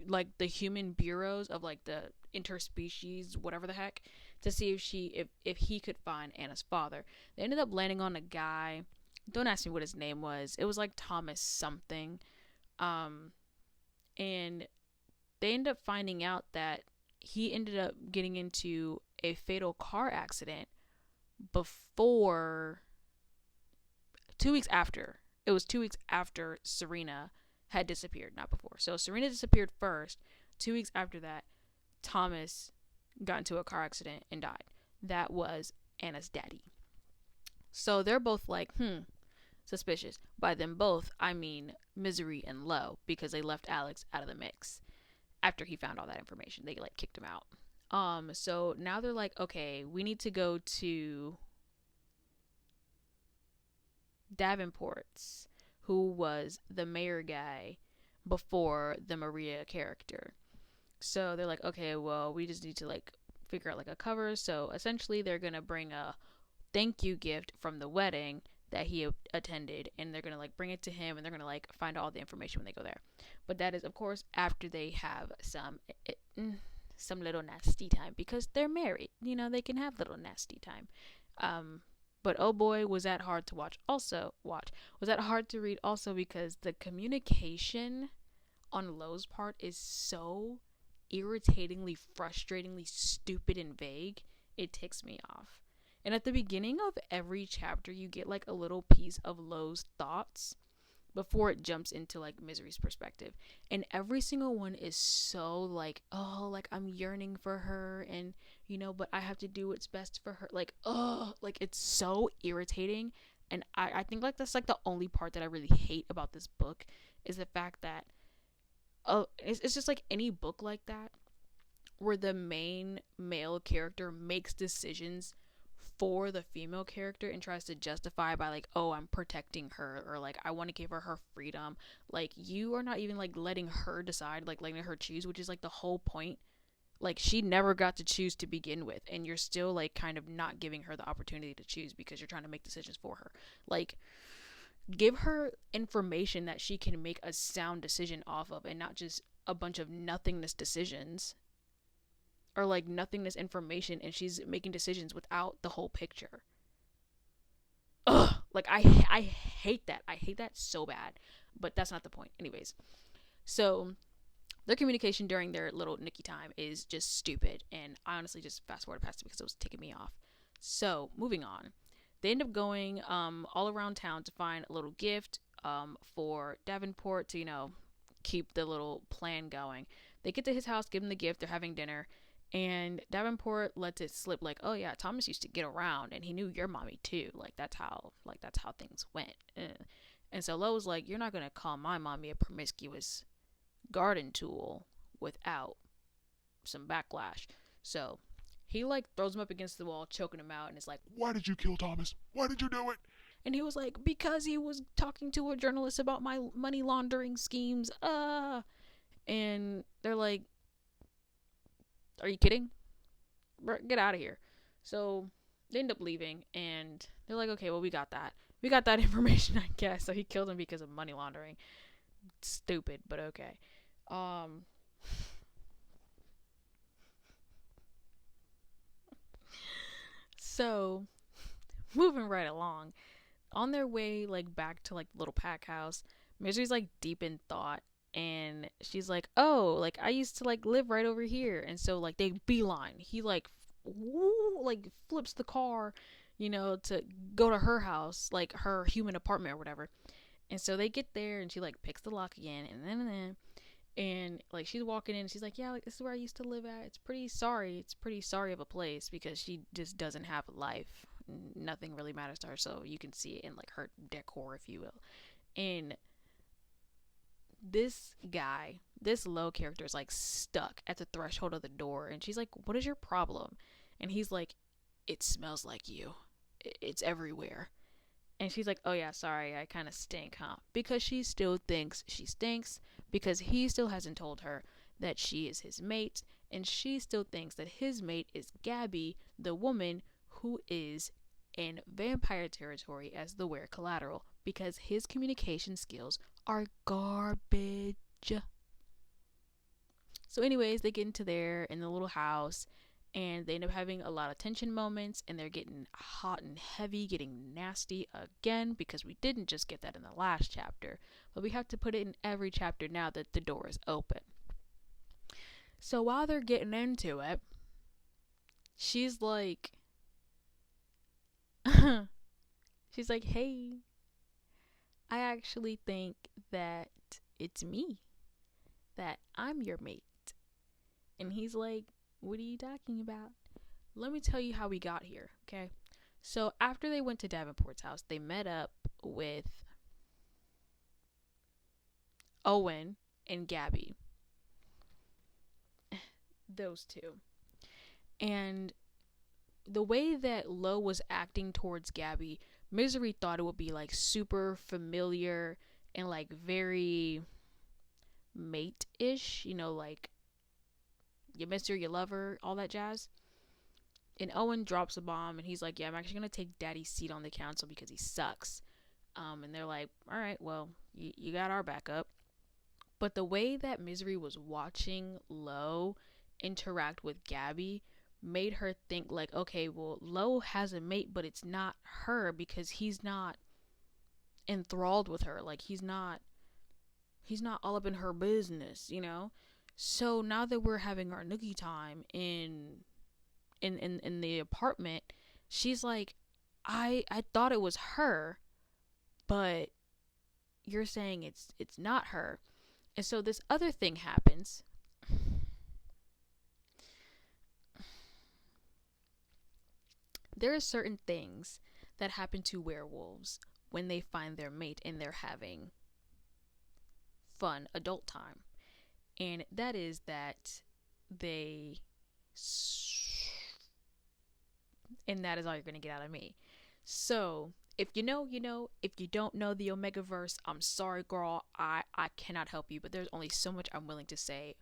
like the human bureaus of like the interspecies, whatever the heck, to see if he could find Anna's father. They ended up landing on a guy. Don't ask me what his name was. It was like Thomas something. And they end up finding out that he ended up getting into a fatal car accident before 2 weeks after. It was 2 weeks after Serena had disappeared, not before. So Serena disappeared first. 2 weeks after that, Thomas got into a car accident and died. That was Anna's daddy. So they're both like, suspicious. By them both, I mean Misery and Lo, because they left Alex out of the mix after he found all that information. They like kicked him out. So now they're like, okay, we need to go to Davenport's, who was the mayor guy before the Maria character. So they're like, okay, well, we just need to like figure out like a cover. So essentially they're gonna bring a thank you gift from the wedding that he attended, and they're gonna like bring it to him, and they're gonna like find all the information when they go there. But that is of course after they have some little nasty time, because they're married, you know, they can have little nasty time. But oh boy, was that hard to watch. Was that hard to read also, because the communication on Lo's part is so irritatingly, frustratingly stupid and vague. It ticks me off. And at the beginning of every chapter, you get like a little piece of Lo's thoughts before it jumps into like Misery's perspective. And every single one is so like, oh, like I'm yearning for her, and but I have to do what's best for her. Like, oh, like it's so irritating. And I think like that's like the only part that I really hate about this book is the fact that it's just like any book like that where the main male character makes decisions for the female character and tries to justify by like, oh, I'm protecting her, or like I want to give her freedom. Like, you are not even like letting her decide, like letting her choose, which is like the whole point. Like, she never got to choose to begin with, and you're still like kind of not giving her the opportunity to choose because you're trying to make decisions for her. Like, give her information that she can make a sound decision off of, and not just a bunch of nothingness decisions, or like nothingness information, and she's making decisions without the whole picture. Ugh, like I hate that. I hate that so bad. But that's not the point. Anyways, so their communication during their little Nikki time is just stupid, and I honestly just fast forward past it because it was ticking me off. So moving on, they end up going all around town to find a little gift for Davenport to keep the little plan going. They get to his house, give him the gift. They're having dinner. And Davenport lets it slip like, oh yeah, Thomas used to get around and he knew your mommy too. That's how things went. And so Lo was like, you're not gonna call my mommy a promiscuous garden tool without some backlash. So he like throws him up against the wall, choking him out, and is like, Why did you kill Thomas? Why did you do it? and he was like, because he was talking to a journalist about my money laundering schemes. And they're like, are you kidding? Get out of here. So they end up leaving, and they're like, okay, well, we got that information, I guess. So he killed him because of money laundering. Stupid, but okay. So moving right along, on their way like back to like the little pack house, Misery's like deep in thought, and she's like, oh, like I used to like live right over here. And so like they beeline, he like like flips the car, to go to her house, like her human apartment or whatever. And so they get there, and she like picks the lock again, and like she's walking in, and she's like, yeah, like this is where I used to live at. It's pretty sorry of a place, because she just doesn't have a life. Nothing really matters to her, so you can see it in like her decor, if you will. And this guy, this Lo character, is like stuck at the threshold of the door, and she's like, what is your problem? And he's like, it smells like you. It's everywhere. And she's like, oh yeah, sorry, I kind of stink, huh? Because she still thinks she stinks, because he still hasn't told her that she is his mate, and she still thinks that his mate is Gabby, the woman who is in vampire territory as the Were Collateral, because his communication skills are garbage. So anyways, they get into there in the little house, and they end up having a lot of tension moments, and they're getting hot and heavy, getting nasty again, because we didn't just get that in the last chapter, but we have to put it in every chapter now that the door is open. So while they're getting into it, she's like, she's like, hey, I actually think that it's me, that I'm your mate. And he's like, what are you talking about? Let me tell you how we got here, okay? So after they went to Davenport's house, they met up with Owen and Gabby. Those two. And the way that Lo was acting towards Gabby, Misery thought it would be like super familiar and like very mate-ish, like you miss her, you love her, all that jazz. And Owen drops a bomb, and he's like, yeah, I'm actually going to take Daddy's seat on the council because he sucks. And they're like, all right, well, you got our backup. But the way that Misery was watching Lo interact with Gabby made her think like, okay, well, Lo has a mate, but it's not her, because he's not enthralled with her. Like, he's not all up in her business, So now that we're having our noogie time in in the apartment, she's like, I thought it was her, but you're saying it's not her. And so this other thing happens. There are certain things that happen to werewolves when they find their mate and they're having fun adult time. And that is that they. And that is all you're going to get out of me. So, if you know, you know. If you don't know the Omegaverse, I'm sorry, girl. I cannot help you, but there's only so much I'm willing to say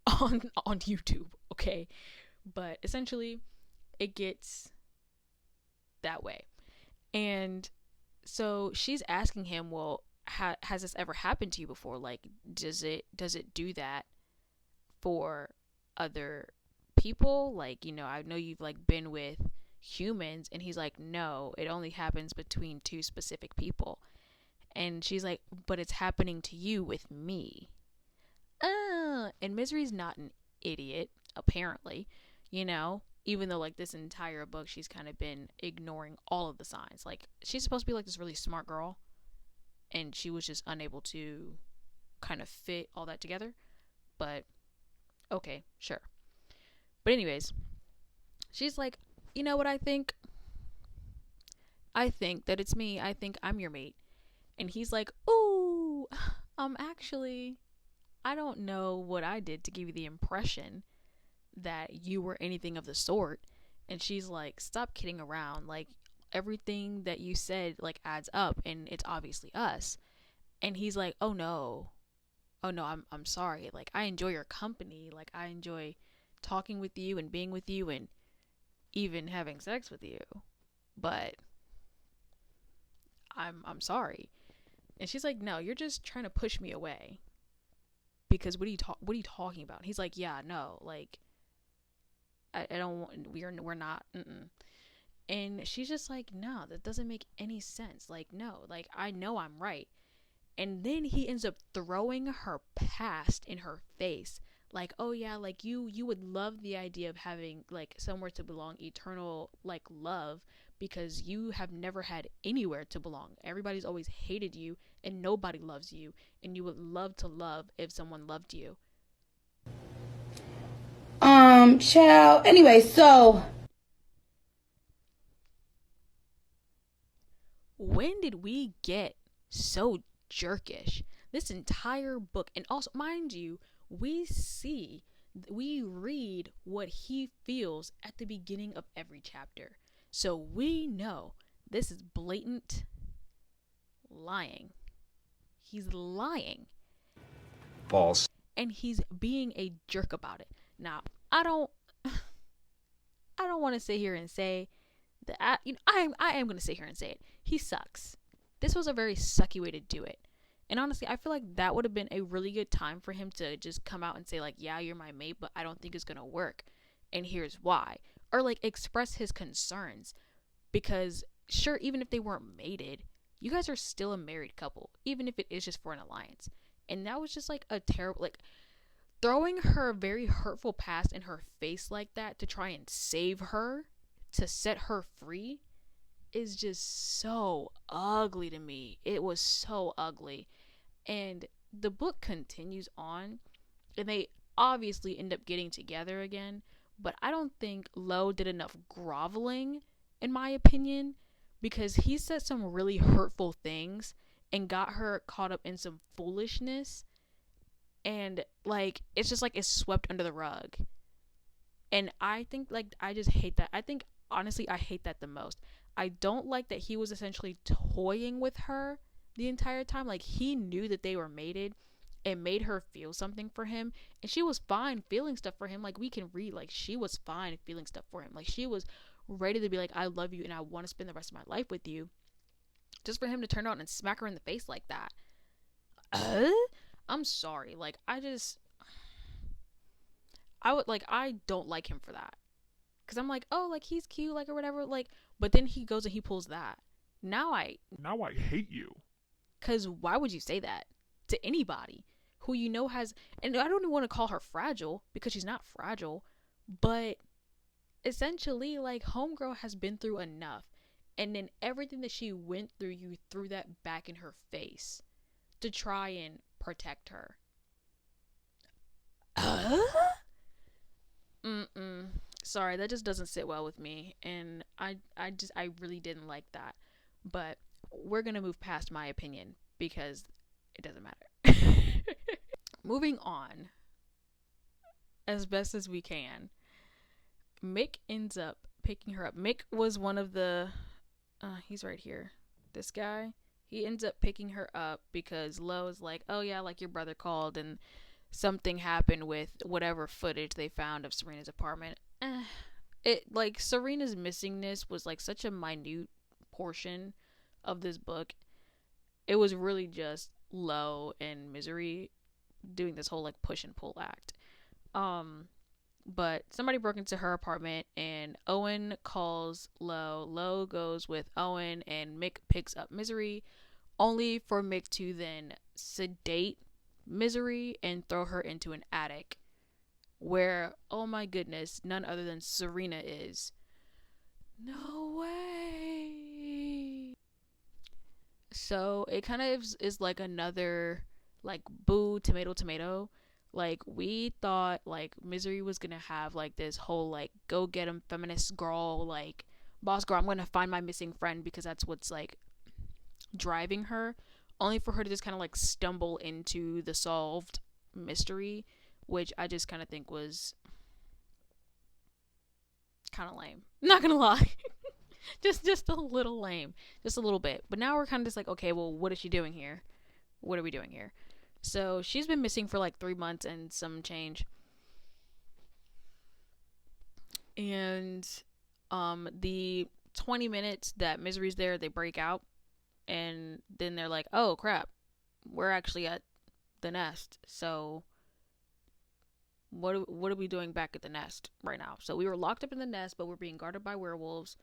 on YouTube, okay? But essentially, it gets that way. And so she's asking him, well, has this ever happened to you before? Like, does it do that for other people? Like, you know, I know you've like been with humans. And he's like, no, it only happens between two specific people. And she's like, but it's happening to you with me. And Misery's not an idiot, apparently, you know, even though like this entire book she's kind of been ignoring all of the signs. Like, she's supposed to be like this really smart girl, and she was just unable to kind of fit all that together. But okay, sure. But anyways, she's like, you know what I think? I think that it's me. I think I'm your mate. And he's like, ooh, actually, I don't know what I did to give you the impression that you were anything of the sort. And she's like, stop kidding around. Like, everything that you said like adds up, and it's obviously us. And he's like, oh no, I'm sorry. Like, I enjoy your company. Like, I enjoy talking with you and being with you and even having sex with you, but I'm sorry. And she's like, no, you're just trying to push me away, because what are you talking about? And he's like, yeah, no, like, I don't want, we're not. And she's just like, no, that doesn't make any sense. Like, no, like, I know I'm right. And then he ends up throwing her past in her face. Like, oh yeah, like you would love the idea of having like somewhere to belong, eternal like love, because you have never had anywhere to belong. Everybody's always hated you and nobody loves you, and you would love to love if someone loved you. Child. Anyway, so when did we get so jerkish? This entire book, and also, mind you, we read what he feels at the beginning of every chapter. So we know this is blatant lying. He's lying. False. And he's being a jerk about it. Now, I don't want to sit here and say that I am going to sit here and say it. He sucks. This was a very sucky way to do it. And honestly, I feel like that would have been a really good time for him to just come out and say, like, yeah, you're my mate, but I don't think it's going to work. And here's why. Or, like, express his concerns. Because, sure, even if they weren't mated, you guys are still a married couple. Even if it is just for an alliance. And that was just, like, a terrible, like, throwing her very hurtful past in her face like that to try and save her, to set her free, is just so ugly to me. It was so ugly. And the book continues on, and they obviously end up getting together again, but I don't think Lowe did enough groveling, in my opinion, because he said some really hurtful things and got her caught up in some foolishness, and like it's just like it's swept under the rug. And I think, like, I just hate that. I think, honestly, I hate that the most. I don't like that he was essentially toying with her the entire time. Like, he knew that they were mated and made her feel something for him, and she was fine feeling stuff for him. Like, we can read, like, she was fine feeling stuff for him. Like, she was ready to be like, I love you and I want to spend the rest of my life with you. Just for him to turn around and smack her in the face like that. I'm sorry. Like, I don't like him for that. Because I'm like, oh, like, he's cute, like, or whatever, like, but then he goes and he pulls that. Now I hate you. Because why would you say that to anybody who you know has, and I don't even want to call her fragile, because she's not fragile, but essentially, like, homegirl has been through enough, and then everything that she went through, you threw that back in her face to try and protect her. Mm-mm. Sorry, that just doesn't sit well with me, and I really didn't like that. But we're gonna move past my opinion because it doesn't matter. Moving on, as best as we can. Mick ends up picking her up. Mick was one of the, he's right here. This guy, he ends up picking her up because Lo is like, oh yeah, like your brother called and something happened with whatever footage they found of Serena's apartment. It, like, Serena's missingness was like such a minute portion of this book. It was really just Lo and Misery doing this whole like push and pull act. But somebody broke into her apartment and Owen calls Lo. Lo goes with Owen and Mick picks up Misery, only for Mick to then sedate Misery and throw her into an attic where, oh my goodness, none other than Serena is. No way. So it kind of is like another, like, boo, tomato, tomato. Like, we thought, like, Misery was gonna have, like, this whole, like, go get him feminist girl, like, boss girl, I'm gonna find my missing friend because that's what's, like, driving her. Only for her to just kind of, like, stumble into the solved mystery, which I just kind of think was kind of lame. Not gonna lie. just a little lame. Just a little bit. But now we're kind of just like, okay, well, what is she doing here? What are we doing here? So she's been missing for like 3 months and some change. And the 20 minutes that Misery's there, they break out. And then they're like, oh crap, we're actually at the nest. So what are we doing back at the nest right now? So we were locked up in the nest, but we're being guarded by werewolves.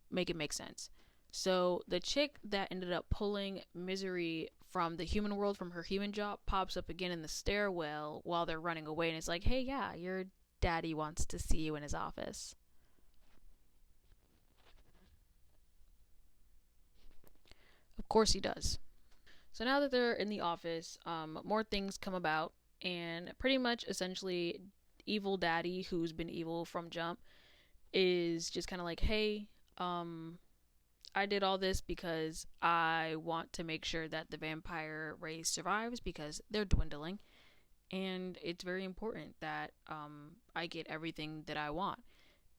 Make it make sense. So the chick that ended up pulling Misery from the human world, from her human job, pops up again in the stairwell while they're running away, and it's like, hey, yeah, your daddy wants to see you in his office. Of course he does. So now that they're in the office, more things come about, and pretty much essentially evil daddy, who's been evil from jump, is just kind of like, hey, I did all this because I want to make sure that the vampire race survives because they're dwindling, and it's very important that I get everything that I want.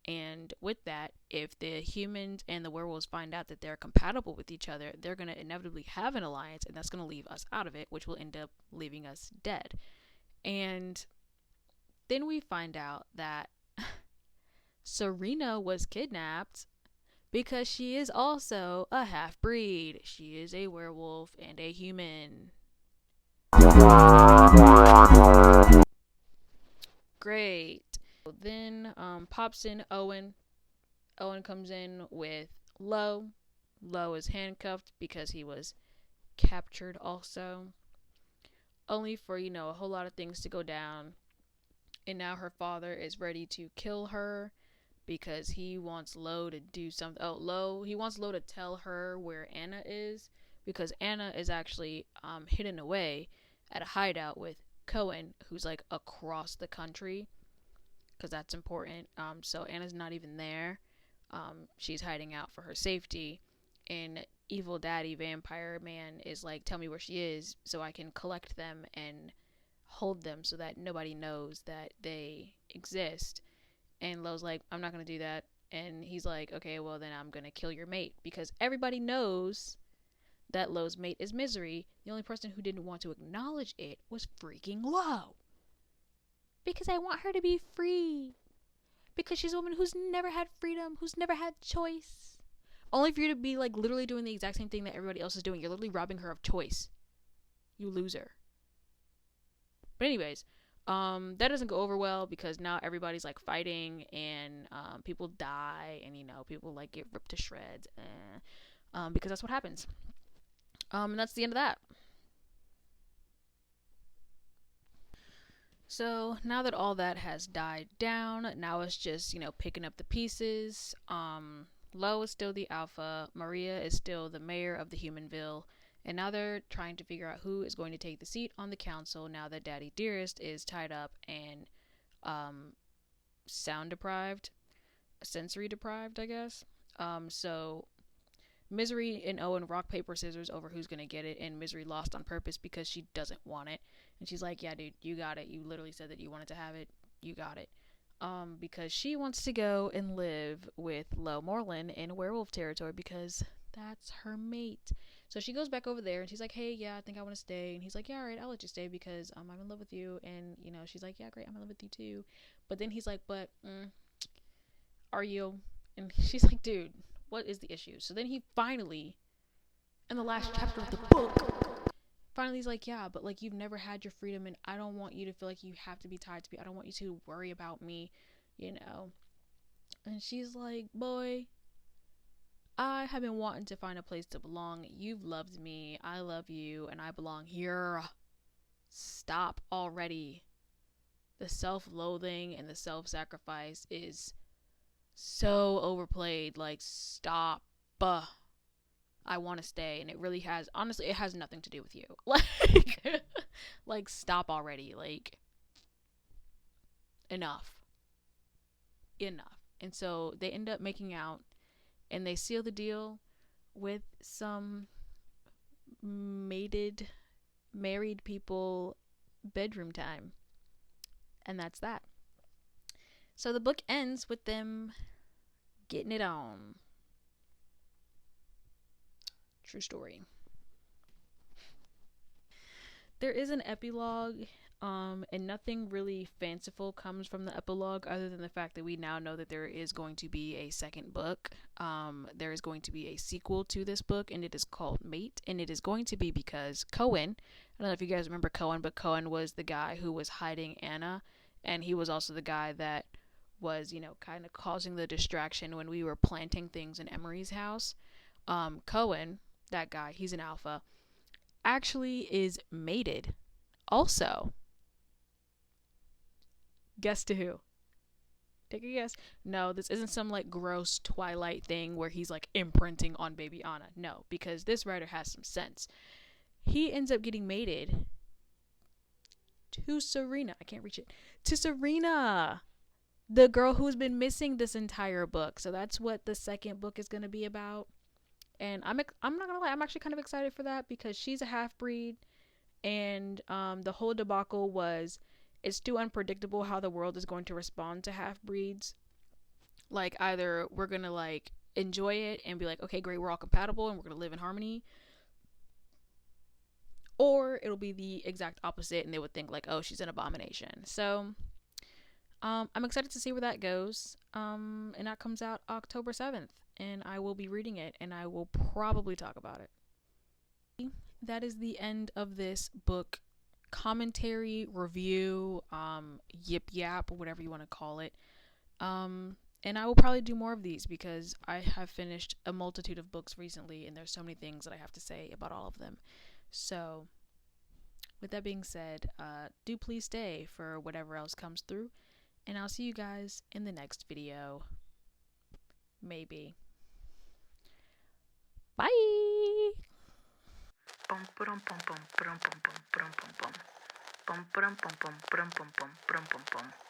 And with that, if the humans and the werewolves find out that they're compatible with each other, they're going to inevitably have an alliance, and that's going to leave us out of it, which will end up leaving us dead. And then we find out that Serena was kidnapped because she is also a half-breed. She is a werewolf and a human. Great. Then pops in Owen. Owen comes in with Lo. Lo is handcuffed because he was captured also. Only for, a whole lot of things to go down. And now her father is ready to kill her because he wants Lo to do something. He wants Lo to tell her where Anna is, because Anna is actually hidden away at a hideout with Cohen, who's like across the country, because that's important. So Anna's not even there. She's hiding out for her safety, and evil daddy vampire man is like, tell me where she is so I can collect them and hold them so that nobody knows that they exist. And Lo's like, I'm not going to do that. And he's like, okay, well then I'm going to kill your mate, because everybody knows that Lo's mate is Misery. The only person who didn't want to acknowledge it was freaking Lo. Because I want her to be free. Because she's a woman who's never had freedom, who's never had choice. Only for you to be like literally doing the exact same thing that everybody else is doing. You're literally robbing her of choice. You loser. But anyways, that doesn't go over well because now everybody's like fighting, and people die, and people like get ripped to shreds, because that's what happens. And that's the end of that. So now that all that has died down, now it's just, picking up the pieces. Lo is still the alpha, Maria is still the mayor of the Humanville, and now they're trying to figure out who is going to take the seat on the council now that Daddy Dearest is tied up and sound deprived, sensory deprived, I guess. So Misery and Owen rock, paper, scissors over who's gonna get it, and Misery lost on purpose because she doesn't want it. And she's like, yeah, dude, you got it. You literally said that you wanted to have it. You got it. Because she wants to go and live with Lo Morlin in werewolf territory because that's her mate. So she goes back over there and she's like, hey, yeah, I think I want to stay. And he's like, yeah, all right, I'll let you stay because I'm in love with you. And, she's like, yeah, great, I'm in love with you too. But then he's like, but are you? And she's like, dude, what is the issue? So then he finally, in the last chapter of the book, finally he's like, yeah, but like you've never had your freedom and I don't want you to feel like you have to be tied to me. I don't want you to worry about me, And she's like, boy, I have been wanting to find a place to belong. You've loved me. I love you and I belong here. Stop already. The self-loathing and the self-sacrifice is so overplayed. Like, stop. I want to stay, and it really has, honestly, it has nothing to do with you. Like stop already. Like, enough. And so they end up making out, and they seal the deal with some married people bedroom time, and that's that. So the book ends with them getting it on. True story. There is an epilogue, and nothing really fanciful comes from the epilogue other than the fact that we now know that there is going to be a second book. There is going to be a sequel to this book, and it is called Mate, and it is going to be because Cohen, I don't know if you guys remember Cohen, but Cohen was the guy who was hiding Anna, and he was also the guy that was, kind of causing the distraction when we were planting things in Emery's house. Cohen, that guy, he's an alpha, actually is mated. Also, guess to who? Take a guess. No, this isn't some like gross Twilight thing where he's like imprinting on baby Anna. No, because this writer has some sense. He ends up getting mated to Serena. I can't reach it. To Serena, the girl who's been missing this entire book. So that's what the second book is going to be about. And I'm not gonna lie, I'm actually kind of excited for that because she's a half-breed, and the whole debacle was it's too unpredictable how the world is going to respond to half-breeds. Like, either we're gonna like enjoy it and be like, okay, great, we're all compatible and we're gonna live in harmony, or it'll be the exact opposite and they would think like, oh, she's an abomination. So I'm excited to see where that goes. And that comes out October 7th. And I will be reading it, and I will probably talk about it. That is the end of this book commentary, review, yip yap, or whatever you want to call it. And I will probably do more of these because I have finished a multitude of books recently, and there's so many things that I have to say about all of them. So, with that being said, do please stay for whatever else comes through, and I'll see you guys in the next video. Maybe. Bye. Bum bum bum bum bum bum bum bum bum bum bum bum bum bum bum bum bum bum bum.